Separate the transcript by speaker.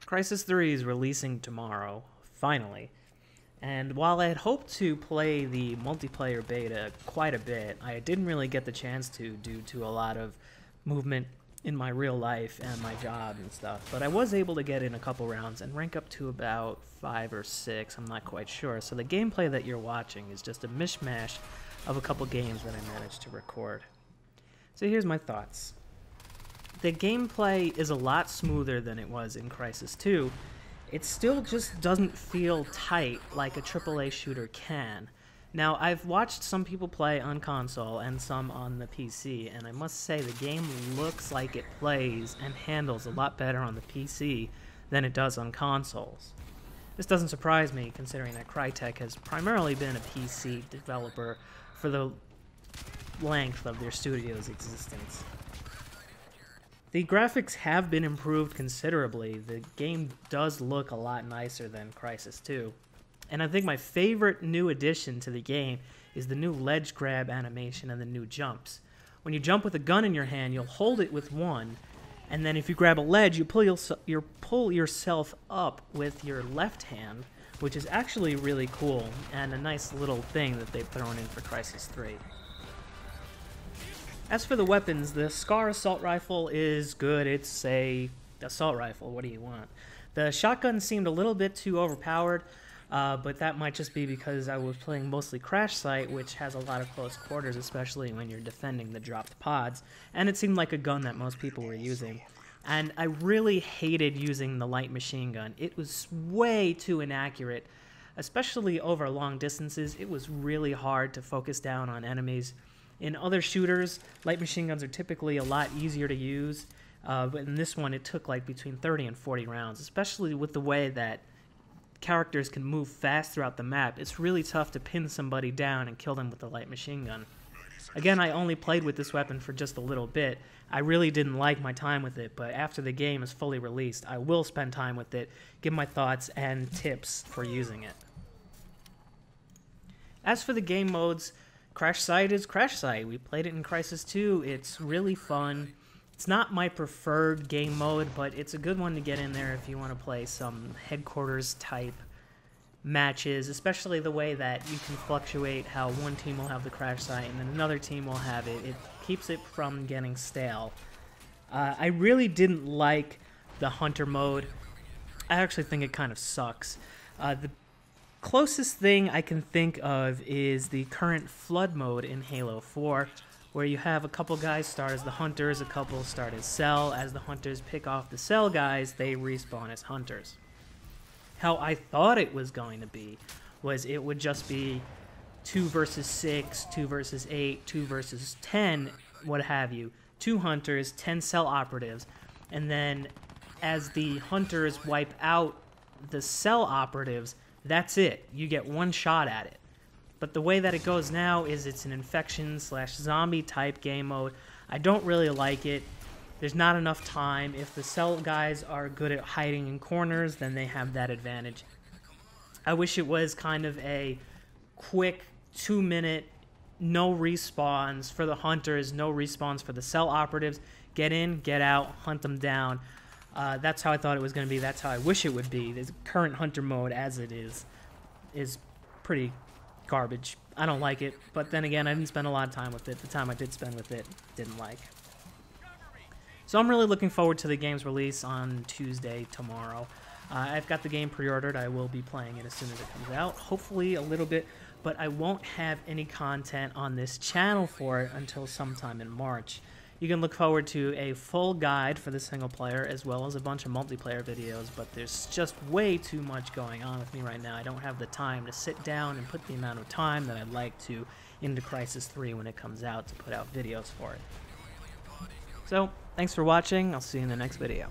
Speaker 1: Crysis 3 is releasing tomorrow, finally. And while I had hoped to play the multiplayer beta quite a bit, I didn't really get the chance to due to a lot of movement in my real life and my job and stuff. But I was able to get in a couple rounds and rank up to about 5 or 6, I'm not quite sure. So the gameplay that you're watching is just a mishmash of a couple games that I managed to record. So here's my thoughts. The gameplay is a lot smoother than it was in Crysis 2. It still just doesn't feel tight like a AAA shooter can. Now, I've watched some people play on console and some on the PC, and I must say the game looks like it plays and handles a lot better on the PC than it does on consoles. This doesn't surprise me, considering that Crytek has primarily been a PC developer for the length of their studio's existence. The graphics have been improved considerably. The game does look a lot nicer than Crysis 2. And I think my favorite new addition to the game is the new ledge grab animation and the new jumps. When you jump with a gun in your hand, you'll hold it with one, and then if you grab a ledge, you pull yourself up with your left hand, which is actually really cool and a nice little thing that they've thrown in for Crysis 3. As for the weapons, the Scar assault rifle is good. It's a assault rifle. What do you want? The shotgun seemed a little bit too overpowered, but that might just be because I was playing mostly Crash Site, which has a lot of close quarters, especially when you're defending the dropped pods, and it seemed like a gun that most people were using. And I really hated using the light machine gun. It was way too inaccurate, especially over long distances. It was really hard to focus down on enemies. In other shooters, light machine guns are typically a lot easier to use, but in this one it took like between 30 and 40 rounds, especially with the way that characters can move fast throughout the map. It's really tough to pin somebody down and kill them with the light machine gun. Again, I only played with this weapon for just a little bit. I really didn't like my time with it, but after the game is fully released, I will spend time with it, give my thoughts and tips for using it. As for the game modes, Crash Site is Crash Site. We played it in Crysis 2. It's really fun. It's not my preferred game mode, but it's a good one to get in there if you want to play some headquarters type matches, especially the way that you can fluctuate how one team will have the Crash Site and then another team will have it. It keeps it from getting stale. I really didn't like the Hunter mode. I actually think it kind of sucks. The closest thing I can think of is the current Flood mode in Halo 4, where you have a couple guys start as the Hunters, a couple start as Cell. As the Hunters pick off the Cell guys, they respawn as Hunters. How I thought it was going to be was it would just be 2 versus 6, 2 versus 8, 2 versus 10, what have you. 2 Hunters, 10 Cell operatives, and then as the Hunters wipe out the Cell operatives, that's it. You get one shot at it. But the way that it goes now is it's an infection/zombie type game mode. I don't really like it. There's not enough time. If the Cell guys are good at hiding in corners, then they have that advantage. I wish it was kind of a quick 2-minute, no respawns for the Hunters, no respawns for the Cell operatives. Get in, get out, hunt them down. That's how I thought it was going to be. That's how I wish it would be. The current Hunter mode, as it is pretty garbage. I don't like it, but then again, I didn't spend a lot of time with it. The time I did spend with it, didn't like. So I'm really looking forward to the game's release on Tuesday, tomorrow. I've got the game pre-ordered. I will be playing it as soon as it comes out, hopefully a little bit, but I won't have any content on this channel for it until sometime in March. You can look forward to a full guide for the single player as well as a bunch of multiplayer videos, but there's just way too much going on with me right now. I don't have the time to sit down and put the amount of time that I'd like to into Crysis 3 when it comes out to put out videos for it. So, thanks for watching. I'll see you in the next video.